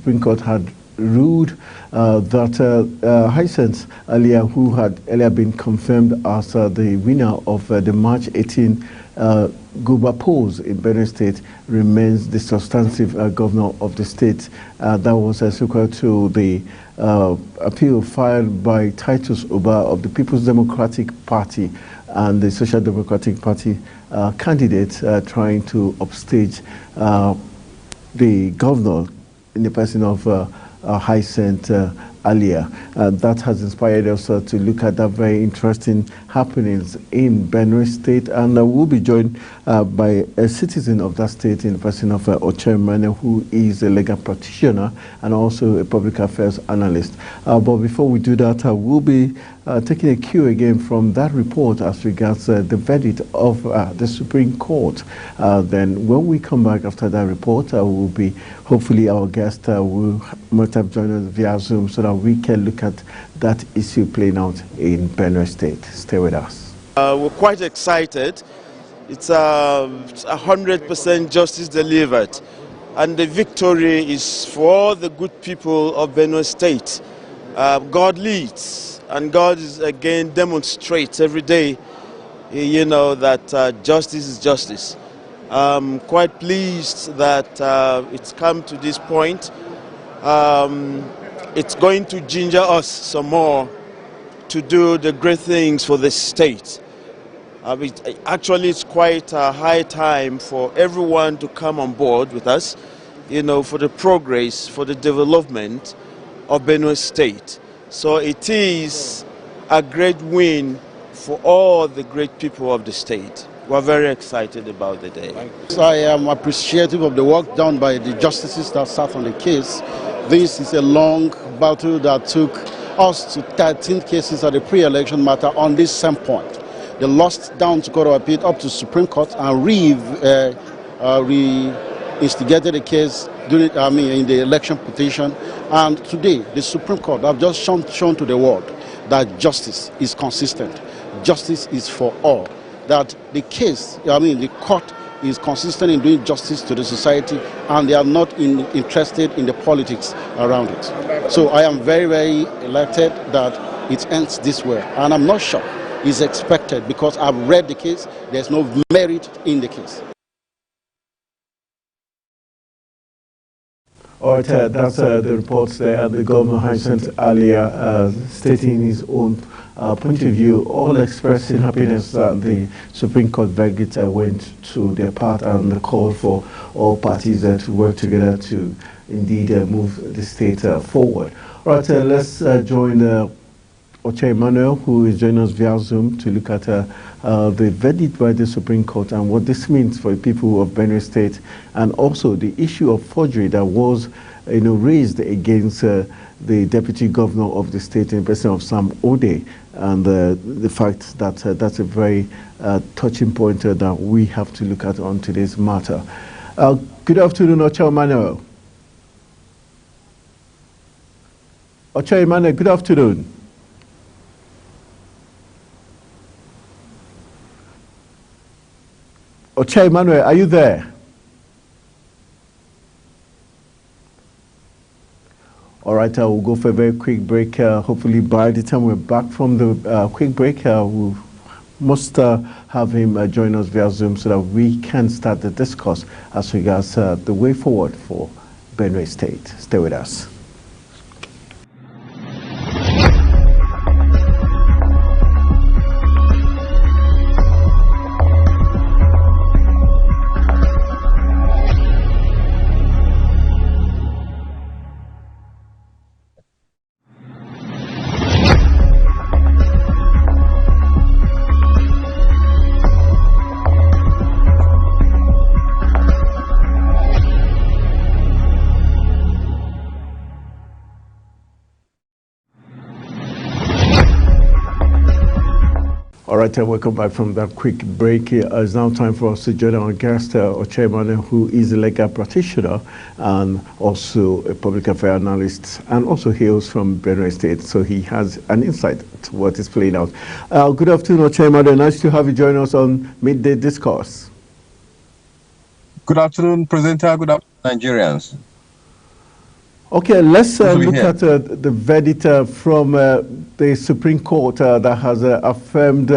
Supreme Court had ruled that Hyacinth earlier, who had earlier been confirmed as the winner of the March 18 Guba polls in Benue State, remains the substantive governor of the state. That was sequel to the appeal filed by Titus Oba of the People's Democratic Party and the Social Democratic Party candidate trying to upstage the governor in the person of Hyacinth earlier. That has inspired us to look at that very interesting happenings in Benue State, and we'll be joined by a citizen of that state in the person of Ochemane, who is a legal practitioner and also a public affairs analyst. But before we do that, we'll be taking a cue again from that report as regards the verdict of the Supreme Court. Then when we come back after that report, will be hopefully our guest might have joined us via Zoom so that we can look at that issue playing out in Benue State. Stay with us. We're quite excited. It's 100% justice delivered, and the victory is for the good people of Benue State. God leads, and God is again demonstrates every day, you know, that justice is justice. I'm quite pleased that it's come to this point. It's going to ginger us some more to do the great things for the state. Actually, it's quite a high time for everyone to come on board with us, you know, for the progress, for the development of Benue State. So it is a great win for all the great people of the state. We're very excited about the day. I am appreciative of the work done by the justices that sat on the case. This is a long battle that took us to 13 cases at the pre-election matter on this same point. They lost down to Court of Appeal up to Supreme Court and re-instigated the case during, in the election petition. And today, the Supreme Court have just shown to the world that justice is consistent. Justice is for all. That the case, the court is consistent in doing justice to the society, and they are not interested in the politics around it. So I am very, very elated that it ends this way. And I'm not sure it's expected because I've read the case. There's no merit in the case. All right, that's the reports there. The governor Hyacinth earlier stating his own point of view, all expressing happiness that the Supreme Court verdict went to their part, and the call for all parties to work together to indeed move the state forward. All right, let's join Ochemane, who is joining us via Zoom, to look at the verdict by the Supreme Court and what this means for the people of Benue State, and also the issue of forgery that was raised against the deputy governor of the state in the person of Sam Ode, and the fact that that's a very touching point that we have to look at on today's matter. Good afternoon, Ochemane. Ochemane, good afternoon. Ochemane, are you there? All right, we'll go for a very quick break. Hopefully by the time we're back from the quick break, we must have him join us via Zoom so that we can start the discourse as regards the way forward for Benue State. Stay with us. All right, welcome back from that quick break. It's now time for us to join our guest, Ochemane, who is a legal practitioner and also a public affairs analyst, and also hails from Benue State, so he has an insight to what is playing out. Good afternoon, Ochemane. Nice to have you join us on Midday Discourse. Good afternoon, presenter. Good afternoon, Nigerians. Okay, let's look here. at the verdict from the Supreme Court that has affirmed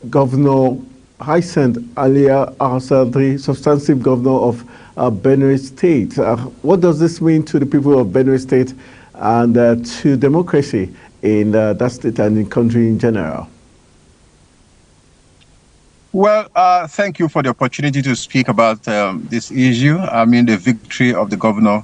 Governor Hyacinth Alia as the substantive governor of Benue State. What does this mean to the people of Benue State and to democracy in that state and in the country in general? Well, thank you for the opportunity to speak about this issue. I mean, the victory of the governor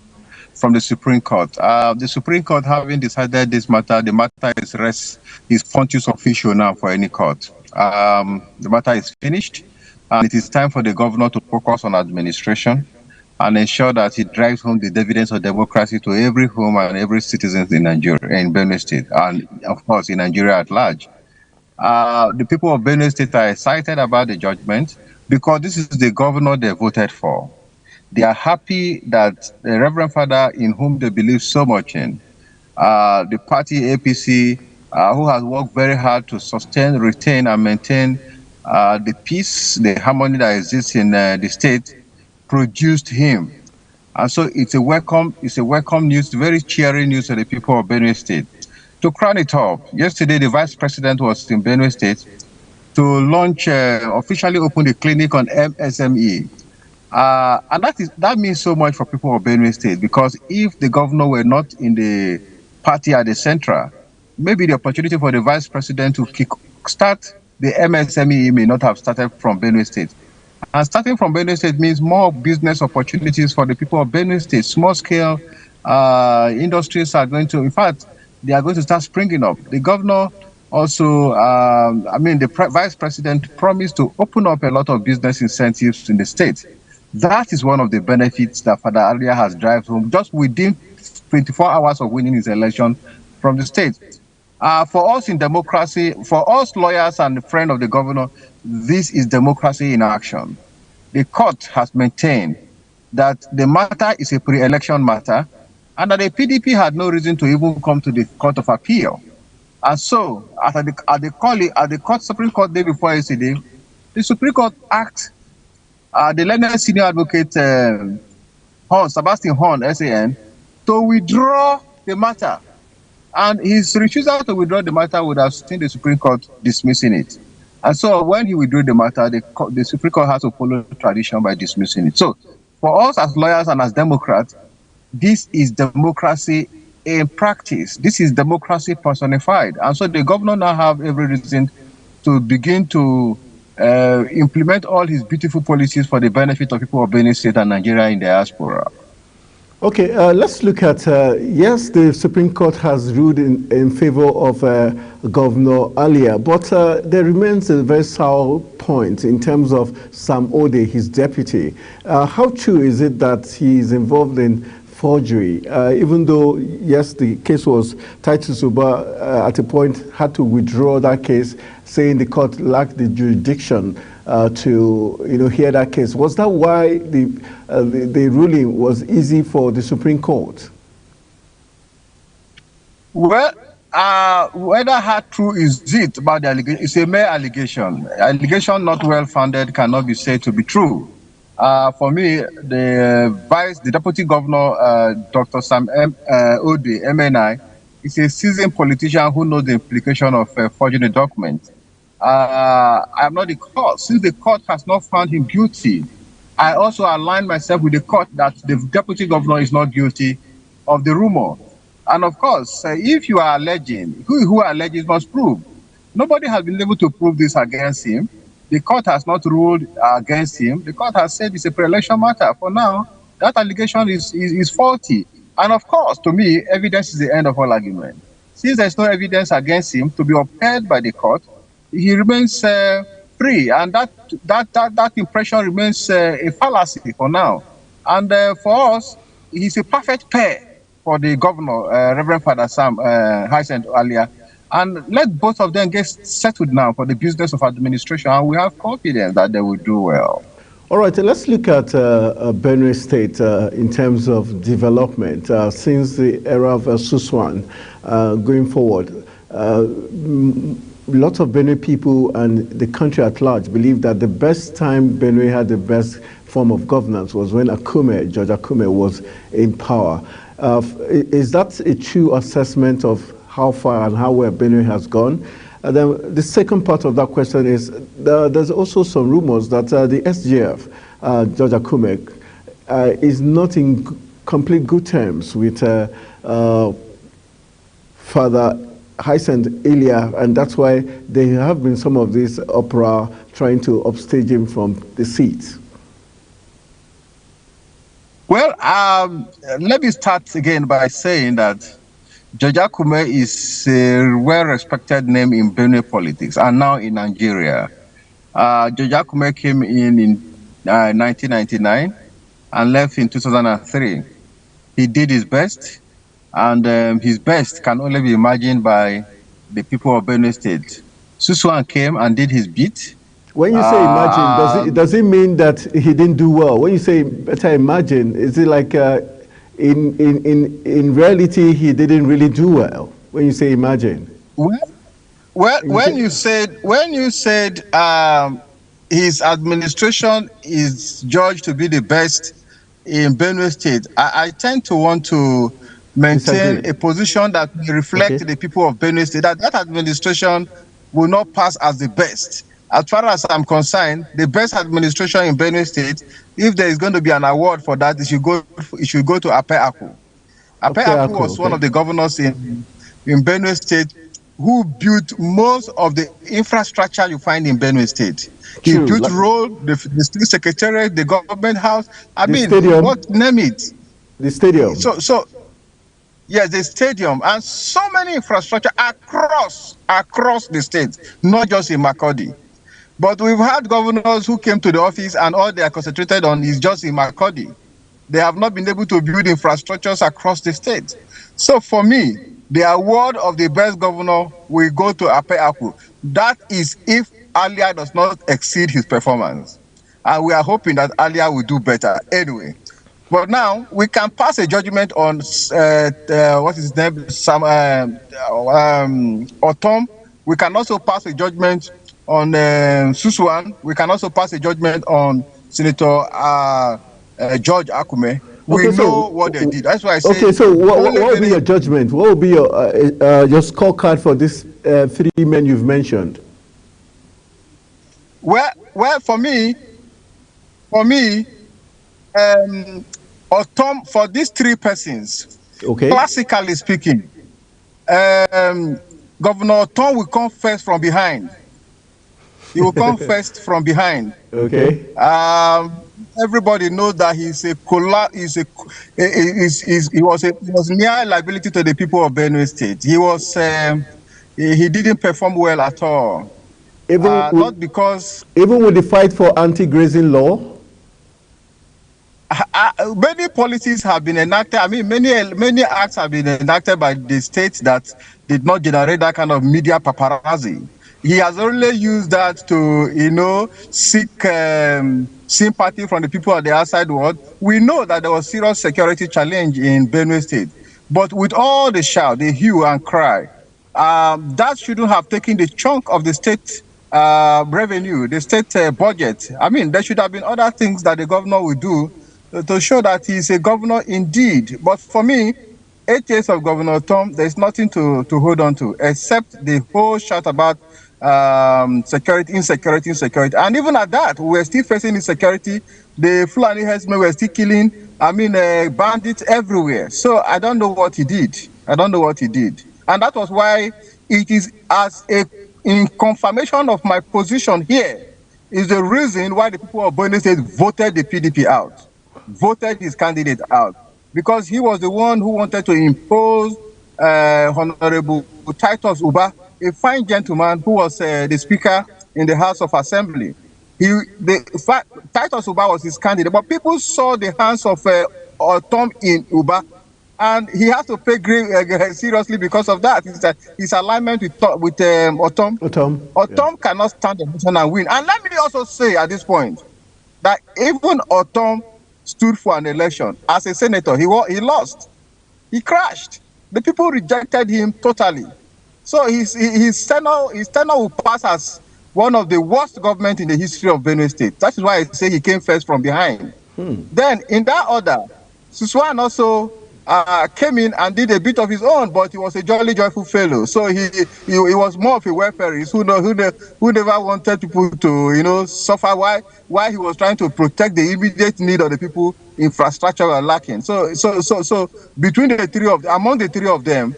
from the Supreme Court. The Supreme Court, having decided this matter, the matter is pontius official now for any court. The matter is finished, and it is time for the governor to focus on administration and ensure that he drives home the dividends of democracy to every home and every citizen in Nigeria, in Benue State, and of course in Nigeria at large. The people of Benue State are excited about the judgment because this is the governor they voted for. They are happy that the Reverend Father, in whom they believe so much in, the party APC, who has worked very hard to sustain, retain, and maintain the peace, the harmony that exists in the state, produced him. And so it's a welcome news, very cheering news to the people of Benue State. To crown it up, yesterday the Vice President was in Benue State to launch, officially open the clinic on MSME. And that means so much for people of Benue State, because if the governor were not in the party at the central, maybe the opportunity for the Vice President to start the MSME may not have started from Benue State. And starting from Benue State means more business opportunities for the people of Benue State. Small-scale industries are going to, in fact, they are going to start springing up. The governor also, the Vice President promised to open up a lot of business incentives in the state. That is one of the benefits that Father Alia has driven home just within 24 hours of winning his election from the state. For us in democracy, for us lawyers and the friend of the governor, this is democracy in action. The court has maintained that the matter is a pre-election matter and that the PDP had no reason to even come to the Court of Appeal. And so, at the Supreme Court day before yesterday, the Supreme Court asked the learned senior advocate Sebastian Horn, SAN, to withdraw the matter. And his refusal to withdraw the matter would have seen the Supreme Court dismissing it. And so when he withdrew the matter, the Supreme Court has to follow tradition by dismissing it. So for us as lawyers and as Democrats, this is democracy in practice. This is democracy personified. And so the governor now have every reason to begin to implement all his beautiful policies for the benefit of people of Benue State and Nigeria in the diaspora. Okay, let's look at, yes, the Supreme Court has ruled in favor of Governor Alia, but there remains a very sour point in terms of Sam Ode, his deputy. How true is it that he is involved in forgery, even though, yes, the case was Titus Zuba at a point had to withdraw that case, saying the court lacked the jurisdiction to hear that case. Was that why the ruling was easy for the Supreme Court? Well, whether how true is it about the allegation, it's a mere allegation. Allegation not well founded cannot be said to be true. For me, the Deputy Governor, Dr. Sam Ode, MNI, is a seasoned politician who knows the implication of forging a document. I am not the court. Since the court has not found him guilty, I also align myself with the court that the Deputy Governor is not guilty of the rumor. And of course, if you are alleging, who alleges must prove. Nobody has been able to prove this against him. The court has not ruled against him. The court has said it's a pre-election matter. For now, that allegation is faulty. And of course, to me, evidence is the end of all argument. Since there's no evidence against him to be upheld by the court, he remains free. And that impression remains a fallacy for now. And for us, he's a perfect pair for the governor, Reverend Father Sam Hyacinth Alia. And let both of them get settled now for the business of administration, and we have confidence that they will do well. All right, let's look at Benue State in terms of development. Since the era of Suswan going forward, lots of Benue people and the country at large believe that the best time Benue had the best form of governance was when George Akume was in power. Is that a true assessment of how far and how well Benue has gone? And then the second part of that question is there's also some rumors that the SGF, George Akume, is not in complete good terms with Father Hyacinth Elia, and that's why there have been some of this opera trying to upstage him from the seat. Well, let me start again by saying that George Akume is a well-respected name in Benue politics and now in Nigeria. George Akume came in 1999 and left in 2003. He did his best, and his best can only be imagined by the people of Benue State. Suswan came and did his bit. When you say imagine, does it mean that he didn't do well? When you say better imagine, is it like in reality he didn't really do well? When you say imagine, when you said his administration is judged to be the best in Benue State, I tend to want to maintain a position that will reflect the people of Benue State, that administration will not pass as the best. As far as I'm concerned, the best administration in Benue State, if there is going to be an award for that, it should go to Ape Aku. Ape Aku was one of the governors in Benue State who built most of the infrastructure you find in Benue State. He built road, the state secretariat, the government house. Stadium. What name it? The stadium. So yes, the stadium and so many infrastructure across the state, not just in Makurdi. But we've had governors who came to the office and all they are concentrated on is just in Makurdi. They have not been able to build infrastructures across the state. So for me, the award of the best governor will go to Ape Aku. That is if Alia does not exceed his performance. And we are hoping that Alia will do better anyway. But now we can pass a judgment on what is his name, Otom. We can also pass a judgment on Suswan. We can also pass a judgment on Senator George Akume. We know what they did. That's why I say. Okay, so what will be your judgment? What will be your scorecard for these three men you've mentioned? Well, for me, Otom, for these three persons, classically speaking, Governor Otom will come first from behind. He will come first from behind. Okay. Everybody knows that he was near liability to the people of Benue State. He didn't perform well at all. Not because even with the fight for anti-grazing law. Many policies have been enacted. Many acts have been enacted by the state that did not generate that kind of media paparazzi. He has only used that to, seek sympathy from the people of the outside world. We know that there was serious security challenge in Benue State, but with all the shout, the hue and cry, that shouldn't have taken the chunk of the state revenue, the state budget. There should have been other things that the governor would do to show that he's a governor indeed. But for me, 8 years of Governor Tom, there's nothing to hold on to except the whole shout about insecurity. And even at that, we're still facing insecurity. The Fulani herdsmen were still killing, bandits everywhere. So I don't know what he did. And that was why it is in confirmation of my position here, is the reason why the people of Benue State voted the PDP out, voted his candidate out, because he was the one who wanted to impose Honorable Titus Uba, a fine gentleman who was the Speaker in the House of Assembly. Titus Uba was his candidate, but people saw the hands of Otom in Uba, and he has to pay seriously because of that. His alignment with Otom. Otom cannot stand the motion and win. And let me also say at this point that even Otom stood for an election as a senator. He lost. He crashed. The people rejected him totally. So his tenure will pass as one of the worst government in the history of Benue State. That is why I say he came first from behind. Then in that order, Suswan also came in and did a bit of his own, but he was a jolly joyful fellow. So he was more of a welfareist who never wanted people to suffer. Why he was trying to protect the immediate need of the people. Infrastructure were lacking. So between among the three of them,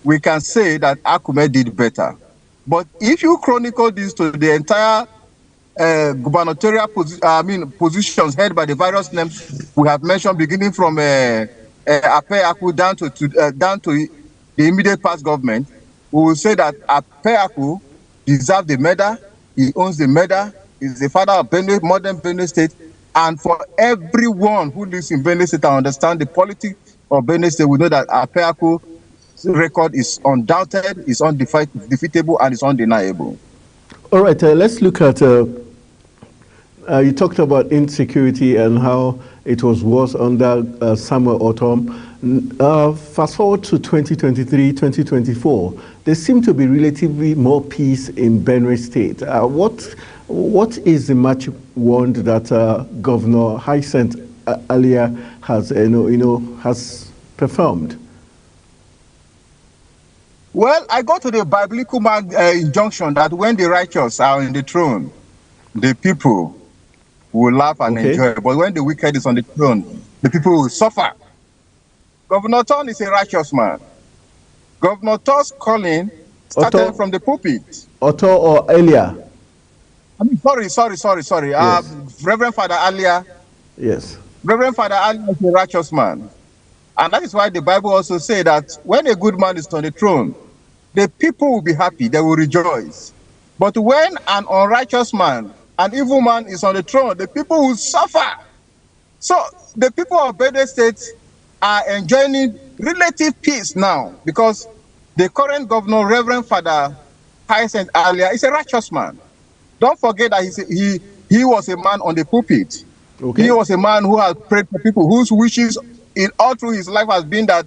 we can say that Akume did better. But if you chronicle this to the entire gubernatorial positions held by the various names we have mentioned, beginning from Apeaku down to the immediate past government, we will say that Apeaku deserves the medal. He owns the medal. He's the father of modern Benue State. And for everyone who lives in Benue State and understand the politics of Benue State, we know that Apeaku's record is undoubted, is undefeatable, and is undeniable. All right, let's look at, you talked about insecurity and how it was worse under Samuel Otom. Fast forward to 2023, 2024, there seems to be relatively more peace in Benue State. What is the match wand that Governor Hyacinth Alia has, has performed? Well, I go to the biblical injunction that when the righteous are on the throne, the people will laugh and enjoy. But when the wicked is on the throne, the people will suffer. Governor Ton is a righteous man. Governor Ton's calling started from the pulpit. Otto or Elia? I mean, sorry. Yes. Reverend Father Alia. Yes. Reverend Father Alia is a righteous man. And that is why the Bible also says that when a good man is on the throne, the people will be happy, they will rejoice. But when an unrighteous man, an evil man is on the throne, the people will suffer. So the people of Benue State are enjoying relative peace now because the current governor, Reverend Father Hyacinth Alia, is a righteous man. Don't forget that he was a man on the pulpit. He was a man who has prayed for people, whose wishes all through his life has been that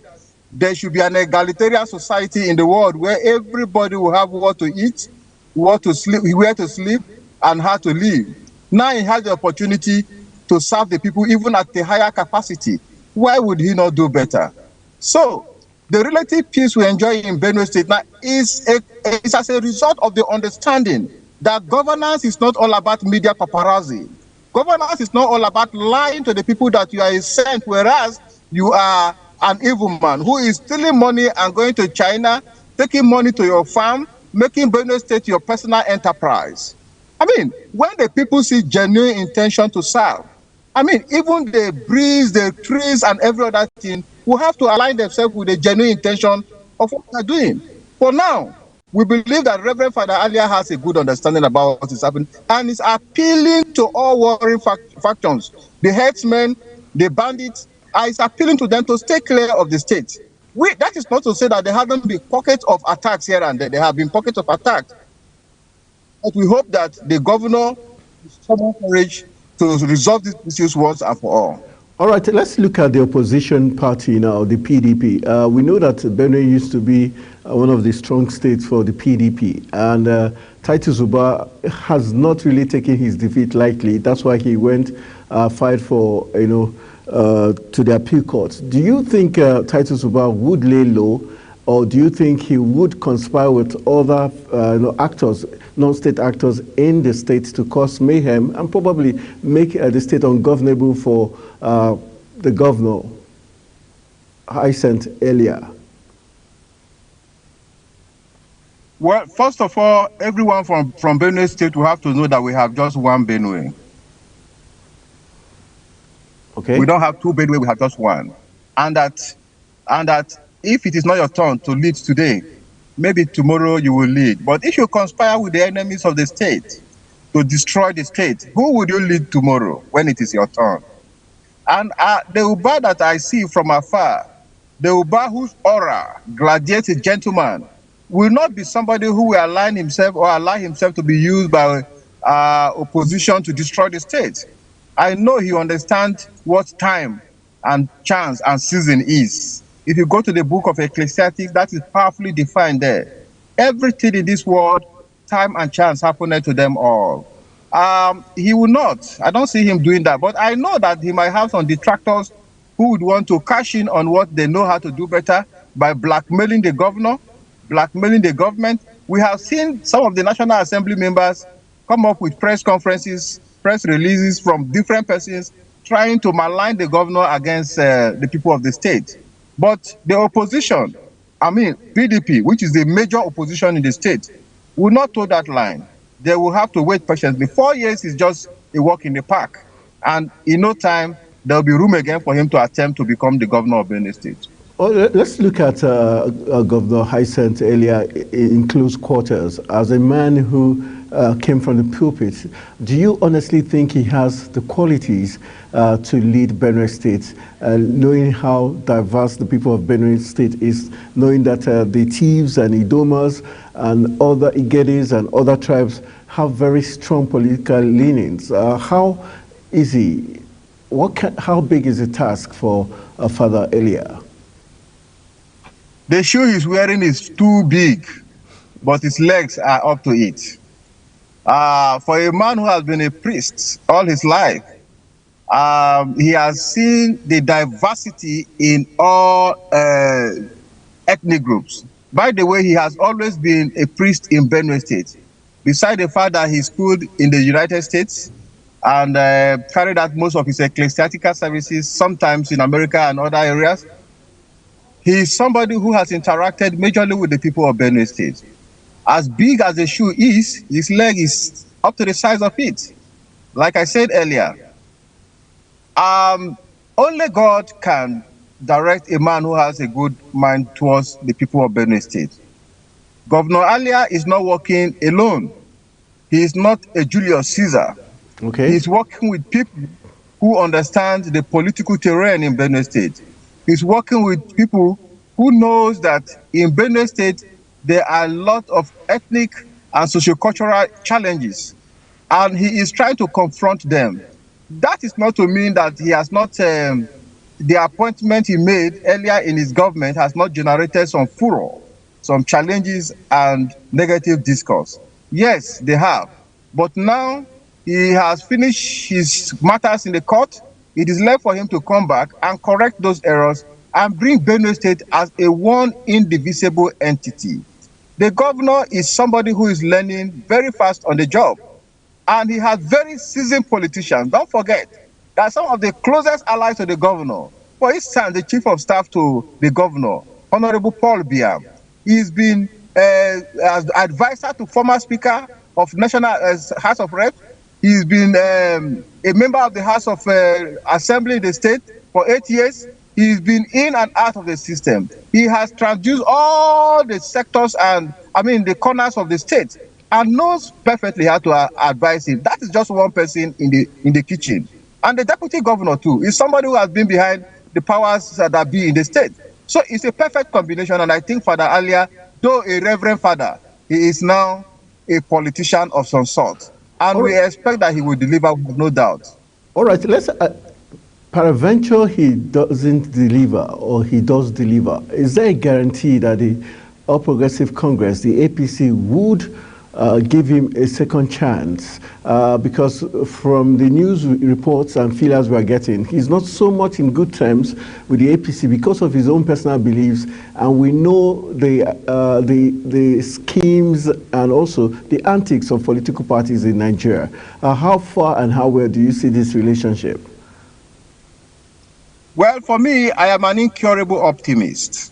there should be an egalitarian society in the world where everybody will have what to eat, what to sleep, where to sleep, and how to live. Now he has the opportunity to serve the people even at a higher capacity. Why would he not do better? So the relative peace we enjoy in Benue State now is as a result of the understanding that governance is not all about media paparazzi. Governance is not all about lying to the people that you are a saint, whereas you are an evil man who is stealing money and going to China, taking money to your farm, making Benue State your personal enterprise. I mean, when the people see genuine intention to serve, I mean, even the breeze, the trees, and every other thing will have to align themselves with the genuine intention of what they're doing. For now, we believe that Reverend Father Alia has a good understanding about what is happening and is appealing to all warring factions, the headsmen, the bandits, is appealing to them to stay clear of the state. That is not to say that there haven't been pockets of attacks here and there. There have been pockets of attacks. But we hope that the governor is common courage to resolve these issues once and for all. All right, let's look at the opposition party now, the PDP. We know that Benue used to be one of the strong states for the PDP, and Titus Uba has not really taken his defeat lightly. That's why he went fight for, to the appeal court. Do you think Titus Uba would lay low, or do you think he would conspire with other actors, non-state actors in the state to cause mayhem and probably make the state ungovernable for the governor, Hyacinth Alia? Well, first of all, everyone from Benue State will have to know that we have just one Benue. Okay. We don't have two Benue, we have just one. And that if it is not your turn to lead today, maybe tomorrow you will lead. But if you conspire with the enemies of the state to destroy the state, who would you lead tomorrow when it is your turn? And the Uba that I see from afar, the Uba whose aura gladiates a gentleman, will not be somebody who will align himself or allow himself to be used by opposition to destroy the state. I know he understands what time and chance and season is. If you go to the book of Ecclesiastes, that is powerfully defined there. Everything in this world, time and chance happened to them all. He will not. I don't see him doing that. But I know that he might have some detractors who would want to cash in on what they know how to do better by blackmailing the governor, blackmailing the government. We have seen some of the National Assembly members come up with press conferences, press releases from different persons trying to malign the governor against the people of the state. But the opposition, I mean PDP, which is the major opposition in the state, will not toe that line. They will have to wait patiently. 4 years is just a walk in the park. And in no time, there will be room again for him to attempt to become the governor of Benue State. Oh, let's look at Governor Hyacinth earlier in close quarters. As a man who came from the pulpit, do you honestly think he has the qualities to lead Benue State, knowing how diverse the people of Benue State is, knowing that the thieves and Idomas and other Igedis and other tribes have very strong political leanings? How easy, how big is the task for Father Elia? The shoe he's wearing is too big, but his legs are up to it. For a man who has been a priest all his life, he has seen the diversity in all ethnic groups. By the way, he has always been a priest in Benue State. Beside the fact that he schooled in the United States and carried out most of his ecclesiastical services, sometimes in America and other areas, he is somebody who has interacted majorly with the people of Benue State. As big as the shoe is, his leg is up to the size of it. Like I said earlier, only God can direct a man who has a good mind towards the people of Benue State. Governor Alia is not working alone. He is not a Julius Caesar. Okay. He's working with people who understand the political terrain in Benue State. He's working with people who knows that in Benue State, there are a lot of ethnic and sociocultural challenges, and he is trying to confront them. That is not to mean that he has not, the appointment he made earlier in his government has not generated some furor, some challenges and negative discourse. Yes, they have. But now he has finished his matters in the court. It is left for him to come back and correct those errors and bring Benue State as a one indivisible entity. The governor is somebody who is learning very fast on the job, and he has very seasoned politicians. Don't forget that some of the closest allies to the governor, for instance, the chief of staff to the governor, Honorable Paul Biam, he's been as advisor to former Speaker of National House of Reps. He's been a member of the House of Assembly in the state for 8 years. He's been in and out of the system. He has transduced all the sectors and, the corners of the state, and knows perfectly how to advise him. That is just one person in the kitchen. And the deputy governor too is somebody who has been behind the powers that be in the state. So it's a perfect combination, and I think Father Alia, though a reverend father, he is now a politician of some sort. And we expect that he will deliver, no doubt. All right, let's, peradventure he doesn't deliver, or he does deliver. Is there a guarantee that the All Progressive Congress, the APC, would give him a second chance? Because from the news reports and feelers we are getting, he's not so much in good terms with the APC because of his own personal beliefs, and we know the schemes and also the antics of political parties in Nigeria. How far and how well do you see this relationship? Well, for me, I am an incurable optimist.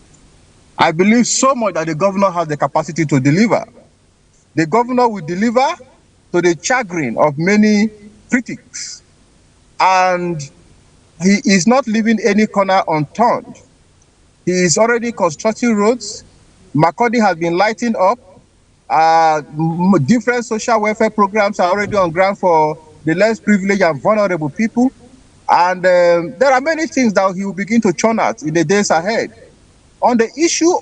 I believe so much that the governor has the capacity to deliver. The governor will deliver to the chagrin of many critics, and he is not leaving any corner unturned. He is already constructing roads. Makurdi has been lighting up. Different social welfare programs are already on ground for the less privileged and vulnerable people. And there are many things that he will begin to churn out in the days ahead. On the issue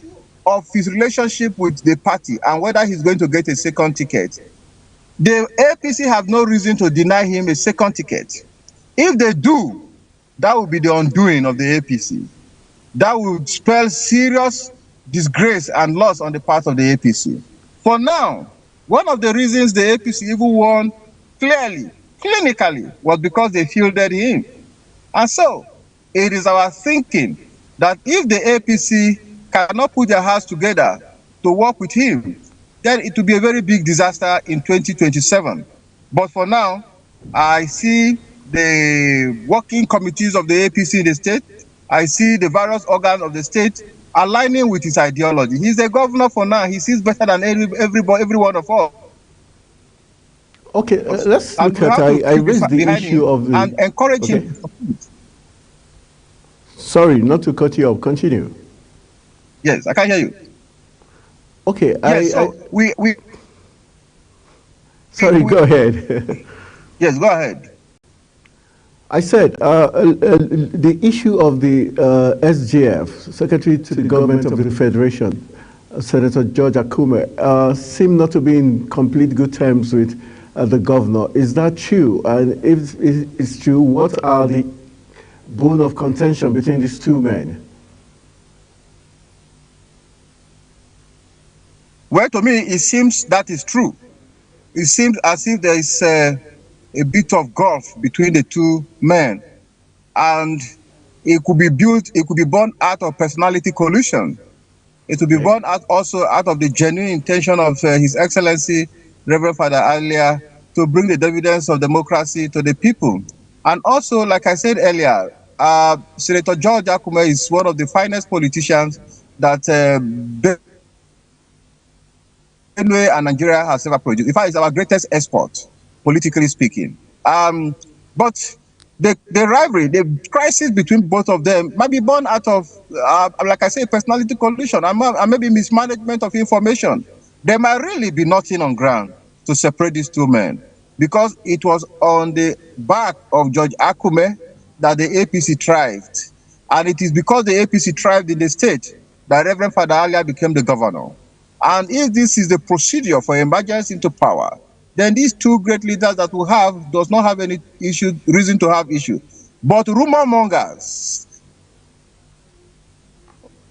of his relationship with the party and whether he's going to get a second ticket, the APC have no reason to deny him a second ticket. If they do, that will be the undoing of the APC. That will spell serious disgrace and loss on the part of the APC. For now, one of the reasons the APC even won clearly, clinically, was because they fielded him. And so, it is our thinking that if the APC cannot put their hearts together to work with him, then it will be a very big disaster in 2027. But for now, I see the working committees of the APC in the state. I see the various organs of the state aligning with his ideology. He's the governor for now. He sees better than every one of us. Okay, let's And look we at, have to I keep raised the behind issue him of the, and encourage okay. him to succeed. Sorry, not to cut you off, continue. Yes, I can hear you. Okay, Yes, so we sorry, go ahead. Yes, go ahead. I said the issue of the SGF, Secretary to the Government of the Federation, Senator George Akume, seemed not to be in complete good terms with the governor. Is that true? And if it's true, what are the bone of contention between these two men? Well, to me, it seems that is true. It seems as if there is a bit of gulf between the two men, and it could be born out of personality collusion. It will be born out also out of the genuine intention of His Excellency Reverend Father Alia to bring the dividends of democracy to the people. And also, like I said earlier, Senator George Akume is one of the finest politicians that Benue and Nigeria has ever produced. In fact, it's our greatest export, politically speaking. But the rivalry, the crisis between both of them might be born out of, like I say, personality collusion and maybe mismanagement of information. There might really be nothing on ground to separate these two men, because it was on the back of George Akume that the APC thrived. And it is because the APC thrived in the state that Reverend Father Alia became the governor. And if this is the procedure for emergence into power, then these two great leaders that we have does not have any reason to have issue. But rumor mongers,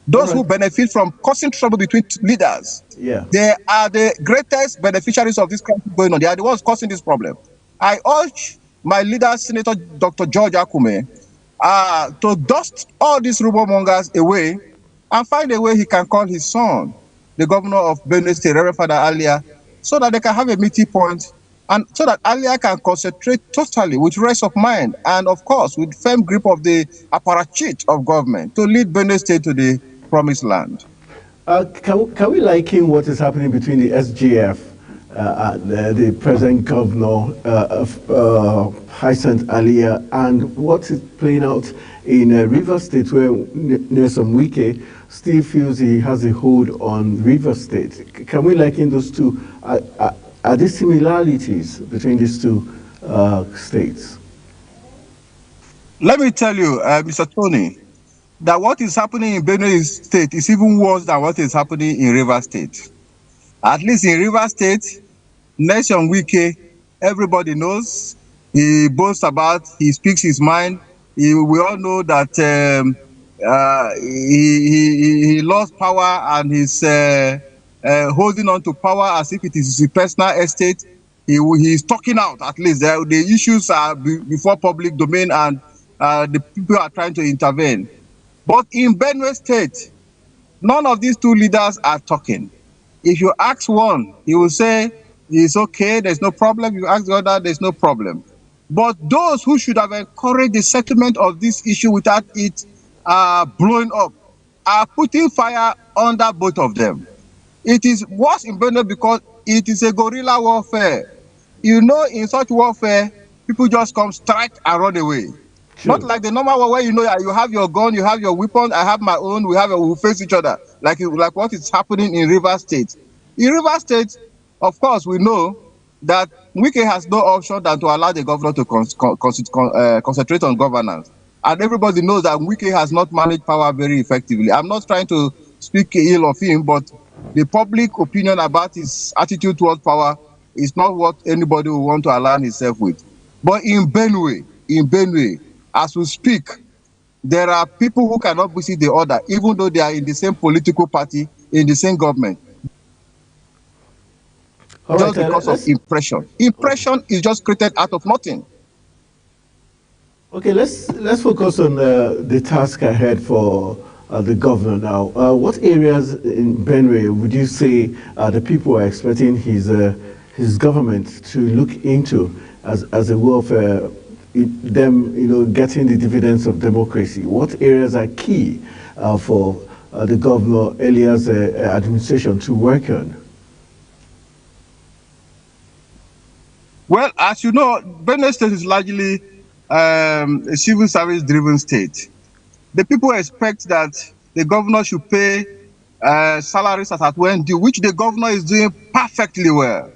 those who benefit from causing trouble between leaders, they are the greatest beneficiaries of this crisis going on. They are the ones causing this problem. I urge my leader, Senator Dr. George Akume, to dust all these rumor mongers away and find a way he can call his son, the governor of Benue State, Reverend Father Alia, so that they can have a meeting point, and so that Alia can concentrate totally with rest of mind and, of course, with firm grip of the apparatchik of government to lead Benue State to the promised land. Can we liken what is happening between the SGF, the present governor, Hyacinth Alia, and what is playing out in Rivers State, where Nelson Wike still feels he has a hold on Rivers State? Can we liken those two? Are there similarities between these two states? Let me tell you, Mr. Tony, that what is happening in Benue State is even worse than what is happening in Rivers State. At least in Rivers State, Nelson Wike, everybody knows. He boasts about, he speaks his mind. We all know that he lost power and he's holding on to power as if it is his personal estate. He's talking out, at least. The issues are before public domain, and the people are trying to intervene. But in Benue State, none of these two leaders are talking. If you ask one, he will say, it's okay, there's no problem. You ask the other, there's no problem. But those who should have encouraged the settlement of this issue without it blowing up are putting fire under both of them. It is worse in Benue because it is a guerrilla warfare. You know, in such warfare, people just come, strike, and run away. True. Not like the normal one where you know you have your gun, you have your weapon, I have my own, we face each other, like what is happening in Rivers State. In Rivers State, of course, we know that Wike has no option than to allow the governor to concentrate on governance. And everybody knows that Wike has not managed power very effectively. I'm not trying to speak ill of him, but the public opinion about his attitude towards power is not what anybody will want to align himself with. But in Benue, as we speak, there are people who cannot visit the other, even though they are in the same political party, in the same government. Just because of impression. Impression is just created out of nothing. Okay, let's focus on the task ahead for the governor now. What areas in Benue would you say the people are expecting his government to look into as a way of them, getting the dividends of democracy? What areas are key for the governor Elia's administration to work on? Well, as you know, Benue State is largely a civil service driven state. The people expect that the governor should pay salaries as at when due, which the governor is doing perfectly well.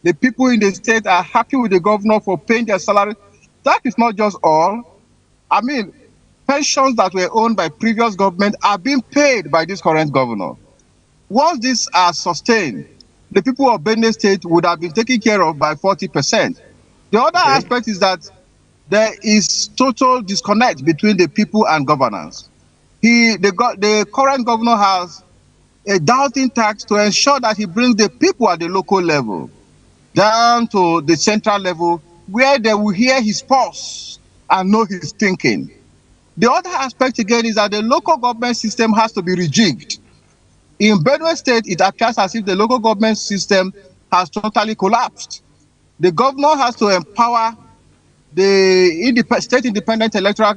The people in the state are happy with the governor for paying their salary. That is not just all. I mean, pensions that were owned by previous government are being paid by this current governor. Once these are sustained, the people of Benue State would have been taken care of by 40%. The other Okay. aspect is that there is total disconnect between the people and governance. The current governor has a doubting tax to ensure that he brings the people at the local level down to the central level where they will hear his pulse and know his thinking. The other aspect again is that the local government system has to be rejigged. In Benue State, it appears as if the local government system has totally collapsed. The governor has to empower the State Independent Electoral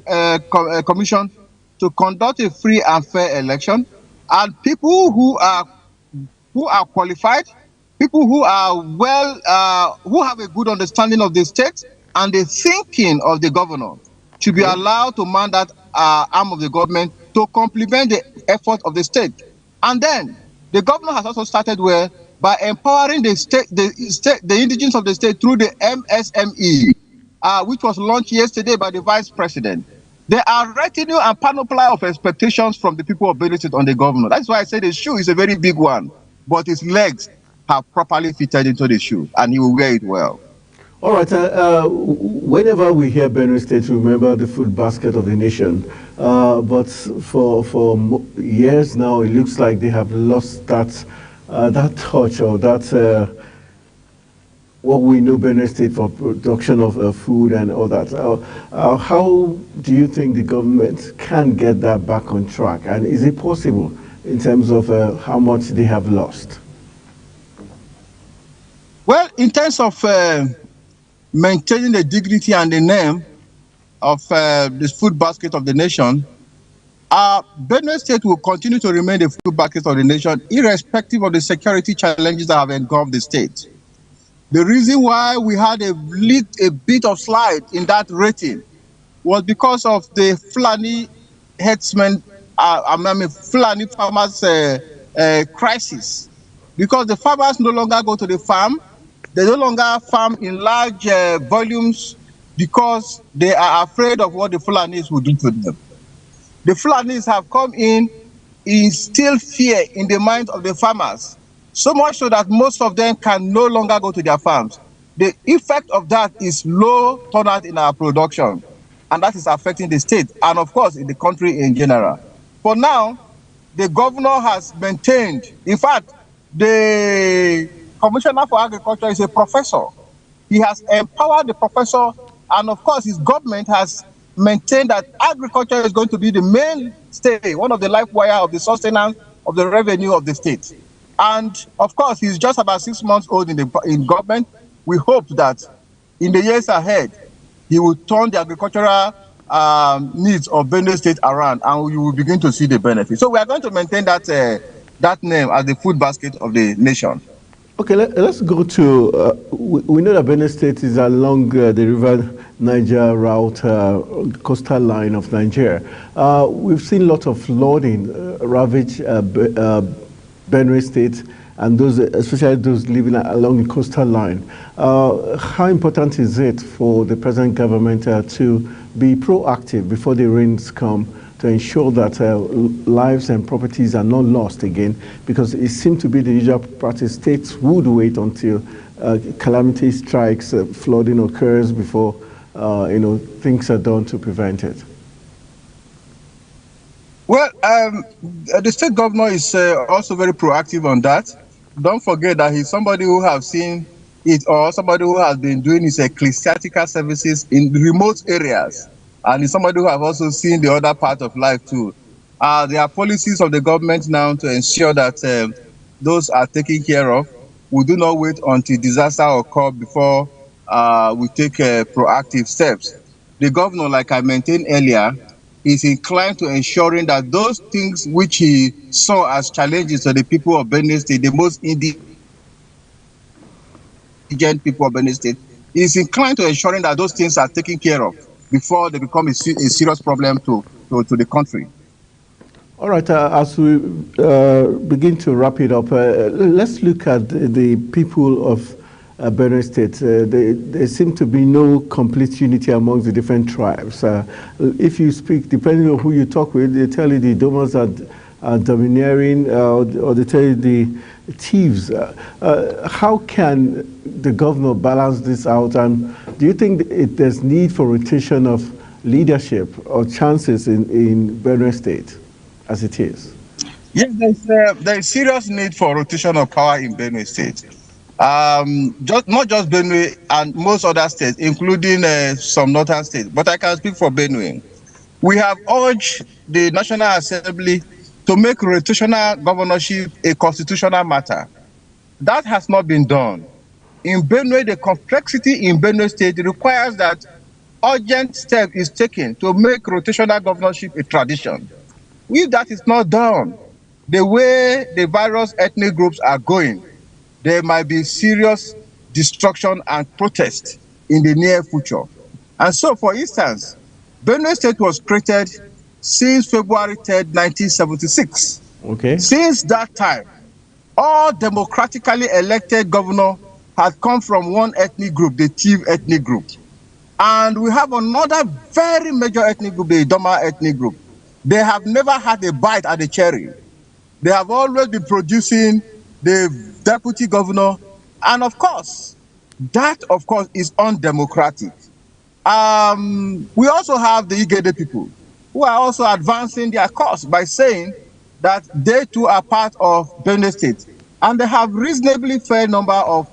Commission to conduct a free and fair election, and people who are qualified, people who are who have a good understanding of the state and the thinking of the governor should be Okay. allowed to man that arm of the government to complement the effort of the state. And then the governor has also started well by empowering the indigents of the state through the MSME, which was launched yesterday by the vice president. There are retinue and panoply of expectations from the people of Benue State on the governor. That's why I say the shoe is a very big one, but his legs have properly fitted into the shoe, and he will wear it well. All right. Whenever we hear Benue State, we remember the food basket of the nation. But for years now, it looks like they have lost that touch or that what we know Benue State for production of food and all that. How do you think the government can get that back on track? And is it possible in terms of how much they have lost? Well, in terms of maintaining the dignity and the name of this food basket of the nation, Benue State will continue to remain the food basket of the nation, irrespective of the security challenges that have engulfed the state. The reason why we had a bit of slide in that rating was because of the Fulani herdsmen, Fulani farmers crisis. Because the farmers no longer go to the farm, they no longer farm in large volumes because they are afraid of what the Fulanis will do to them. The Fulanis have come in, instill fear in the minds of the farmers, so much so that most of them can no longer go to their farms. The effect of that is low turnout in our production, and that is affecting the state and, of course, in the country in general. For now, the governor has maintained, in fact, the commissioner for agriculture is a professor. He has empowered the professor, and of course, his government has maintained that agriculture is going to be the mainstay, one of the life wire of the sustenance of the revenue of the state. And of course, he's just about 6 months old in government. We hope that in the years ahead, he will turn the agricultural needs of Benue State around, and we will begin to see the benefits. So we are going to maintain that name as the food basket of the nation. Okay, let's go to, we know that Benue State is along the river Niger route, coastal line of Nigeria. We've seen lots of flooding ravage Benue State, and those, especially those living along the coastal line. How important is it for the present government to be proactive before the rains come, to ensure that lives and properties are not lost again? Because it seems to be the usual practice. States would wait until calamity strikes, flooding occurs before things are done to prevent it. Well, the state governor is also very proactive on that. Don't forget that he's somebody who has seen it, or somebody who has been doing his ecclesiastical services in remote areas. and is somebody who have also seen the other part of life too. There are policies of the government now to ensure that those are taken care of. We do not wait until disaster occur before we take proactive steps. The governor, like I maintained earlier, is inclined to ensuring that those things which he saw as challenges to the people of Benue State, the most indigent people of Benue State, is inclined to ensuring that those things are taken care of before they become a serious problem to the country. All right, as we begin to wrap it up, let's look at the people of Benue State. There seems to be no complete unity among the different tribes. If you speak, depending on who you talk with, they tell you the Domas are domineering, or they tell you the thieves. How can the governor balance this out? And do you think there's need for rotation of leadership or chances in Benue State as it is? Yes, there's serious need for rotation of power in Benue State. Not just Benue and most other states, including some northern states, but I can speak for Benue. We have urged the National Assembly to make rotational governorship a constitutional matter. That has not been done. In Benue, the complexity in Benue State requires that urgent step is taken to make rotational governorship a tradition. If that is not done, the way the various ethnic groups are going, there might be serious destruction and protest in the near future. And so, for instance, Benue State was created since February 3rd, 1976. Okay. Since that time, all democratically elected governors had come from one ethnic group, the Tiv ethnic group. And we have another very major ethnic group, the Idoma ethnic group. They have never had a bite at the cherry. They have always been producing the deputy governor. And of course, that is undemocratic. We also have the Igede people who are also advancing their cause by saying that they too are part of Benue State. And they have reasonably fair number of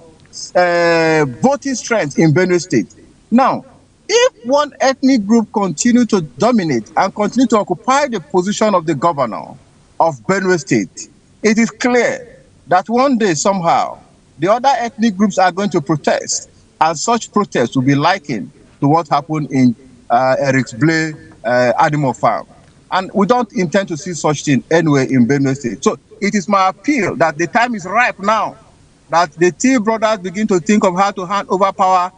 voting strength in Benue State. Now, if one ethnic group continue to dominate and continue to occupy the position of the governor of Benue State, it is clear that one day somehow the other ethnic groups are going to protest, and such protests will be likened to what happened in Eric's Blay animal farm. And we don't intend to see such thing anywhere in Benue State. So it is my appeal that the time is ripe now that the T brothers begin to think of how to hand over power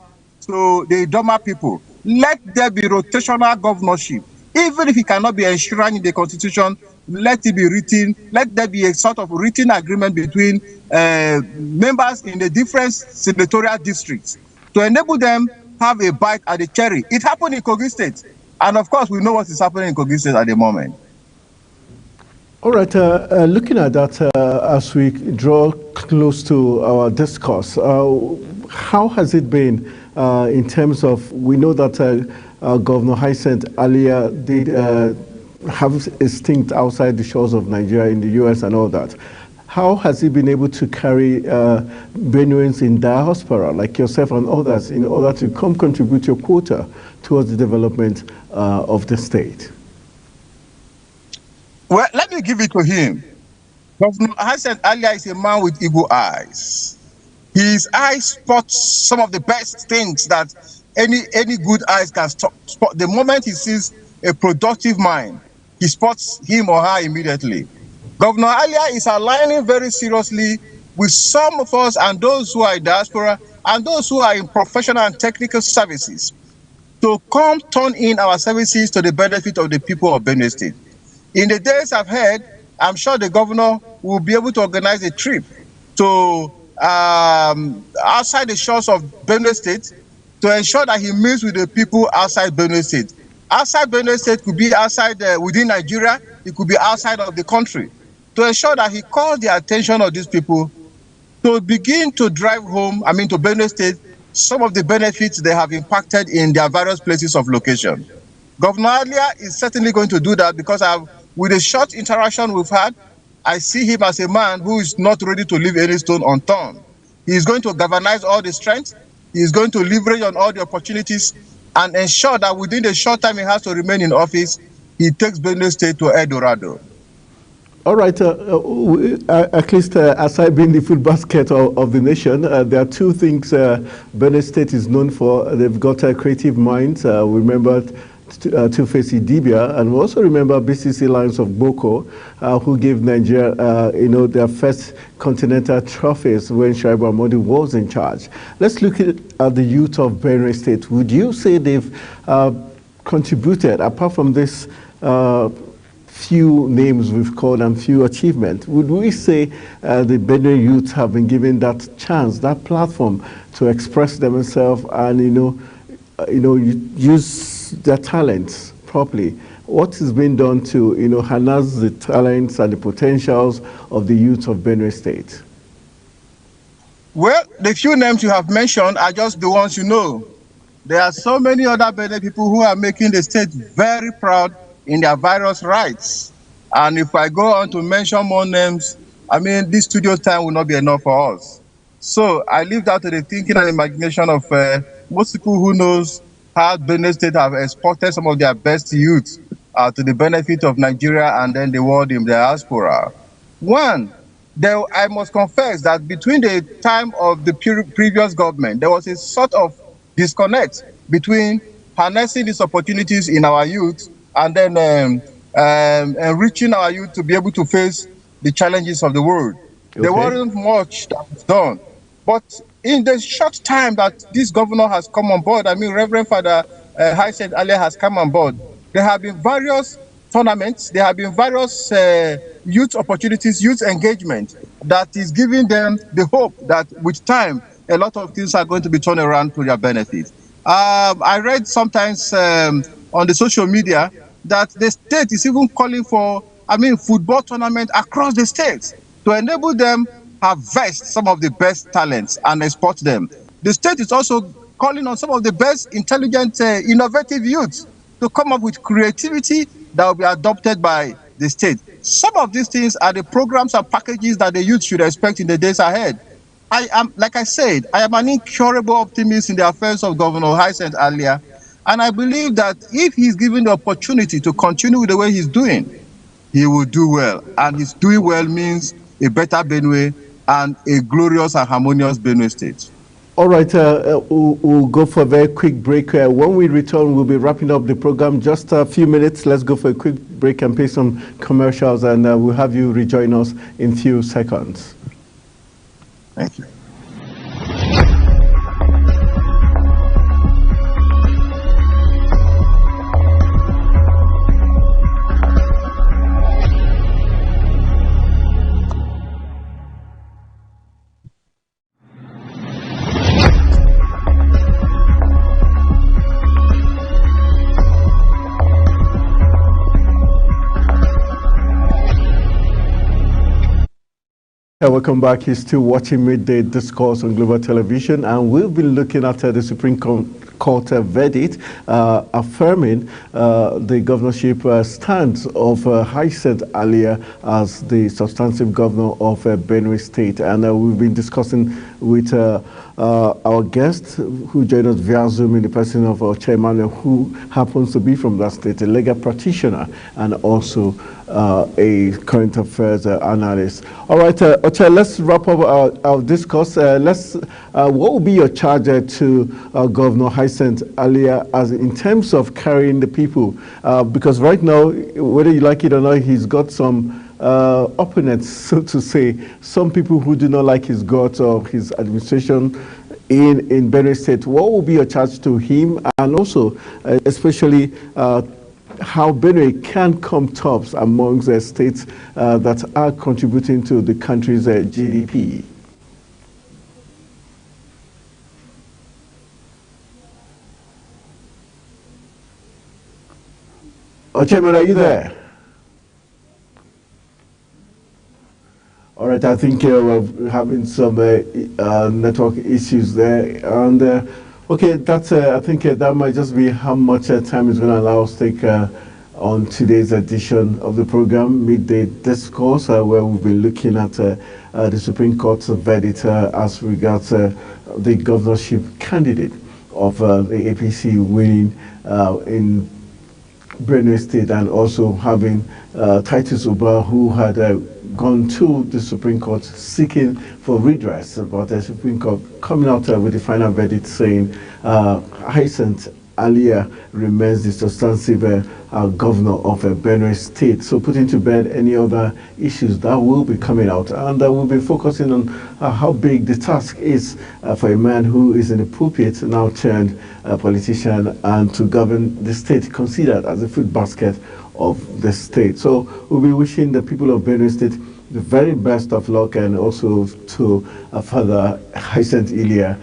to the Idoma people. Let there be rotational governorship. Even if it cannot be enshrined in the constitution, let it be written. Let there be a sort of written agreement between members in the different senatorial districts to enable them have a bite at the cherry. It happened in Kogi State. And of course, we know what is happening in Kogi State at the moment. All right, looking at that as we draw close to our discourse, how has it been in terms of, we know that Governor Hyacinth earlier did have a stint outside the shores of Nigeria in the US and all that. How has he been able to carry Benuans in diaspora, like yourself and others, in order to come contribute your quota towards the development of the state? Well, let me give it to him. Governor Hyacinth earlier is a man with eagle eyes. His eyes spot some of the best things that any good eyes can spot. The moment he sees a productive mind, he spots him or her immediately. Governor Alia is aligning very seriously with some of us and those who are in diaspora and those who are in professional and technical services to come turn in our services to the benefit of the people of Benue State. In the days ahead, I'm sure the governor will be able to organize a trip to outside the shores of Benue State to ensure that he meets with the people outside Benue State. Outside Benue State could be outside within Nigeria, it could be outside of the country, to ensure that he calls the attention of these people to begin to drive home, to Benue State, some of the benefits they have impacted in their various places of location. Governor Alia is certainly going to do that because with the short interaction we've had, I see him as a man who is not ready to leave any stone unturned. He is going to galvanize all the strength. He is going to leverage on all the opportunities and ensure that within the short time he has to remain in office, he takes Benue State to El Dorado. All right, at least aside being the food basket of the nation, there are two things Benue State is known for. They've got creative minds. We remember Two-Face Idibia, and we also remember BCC Lions of Boko, who gave Nigeria, their first continental trophies when Shaibu Amodi was in charge. Let's look at the youth of Benue State. Would you say they've contributed, apart from this few names we've called and few achievements, would we say the Benue youth have been given that chance, that platform to express themselves and use their talents properly? What is being done to harness the talents and the potentials of the youth of Benue State? Well, the few names you have mentioned are just the ones you know. There are so many other Benue people who are making the state very proud in their various rights. And if I go on to mention more names, I mean, this studio time will not be enough for us. So I leave that to the thinking and imagination of most people who knows how Benue State have exported some of their best youth to the benefit of Nigeria and then the world in diaspora. One, I must confess that between the time of the previous government, there was a sort of disconnect between harnessing these opportunities in our youth and then enriching our youth to be able to face the challenges of the world. Okay. There wasn't much that was done. But in the short time that this governor has come on board, I mean, Reverend Father Hyacinth Alia has come on board, there have been various tournaments, there have been various youth opportunities, youth engagement that is giving them the hope that with time, a lot of things are going to be turned around to their benefit. I read sometimes on the social media that the state is even calling for, football tournament across the states to enable them harvest some of the best talents and export them. The state is also calling on some of the best intelligent, innovative youths to come up with creativity that will be adopted by the state. Some of these things are the programs and packages that the youth should expect in the days ahead. Like I said, I am an incurable optimist in the affairs of Governor Hyacinth Alia, and I believe that if he's given the opportunity to continue with the way he's doing, he will do well. And his doing well means a better Benue and a glorious and harmonious Benue State. All right, we'll go for a very quick break. When we return, we'll be wrapping up the program. Just a few minutes. Let's go for a quick break and pay some commercials, and we'll have you rejoin us in a few seconds. Thank you. Welcome back. You're still watching Midday Discourse on Global Television, and we've been looking at the Supreme Court verdict affirming the governorship stance of Hyacinth Alia as the substantive governor of Benue State. And we've been discussing with our guest who joined us via Zoom in the person of our chairman, who happens to be from that state, a legal practitioner and also a current affairs analyst. All right, Oche, let's wrap up our discourse. What will be your charge to Governor Hyacinth Alia as in terms of carrying the people? Because right now, whether you like it or not, he's got some opponents, so to say, some people who do not like his guts or his administration in Benue State. What will be your charge to him, and also especially how Benue can come tops amongst the states that are contributing to the country's GDP? Chairman, are you there? All right, I think we're having some network issues there, and okay, that's I think that might just be how much time is going to allow us to take on today's edition of the program, Midday Discourse, where we've been looking at the Supreme Court's verdict as regards the governorship candidate. of the APC winning in Benue State, and also having Titus Oba, who had gone to the Supreme Court seeking for redress, but the Supreme Court coming out with the final verdict saying Hyacinth Alia remains the substantive governor of Benue State. So putting to bed any other issues that will be coming out, and we'll be focusing on how big the task is for a man who is in the pulpit, now turned politician, and to govern the state, considered as a food basket of the state. So we'll be wishing the people of Benue State the very best of luck, and also to Father Hyacinth Ilia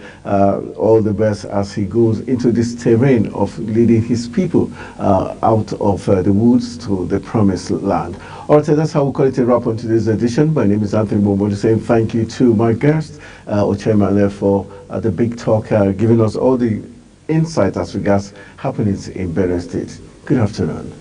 all the best as he goes into this terrain of leading his people out of the woods to the promised land. All right, so that's how we call it a wrap on today's edition. My name is Anthony Bomboli, saying thank you to my guest, Ochema, for the big talk, giving us all the insight as regards happenings in Benue State. Good afternoon.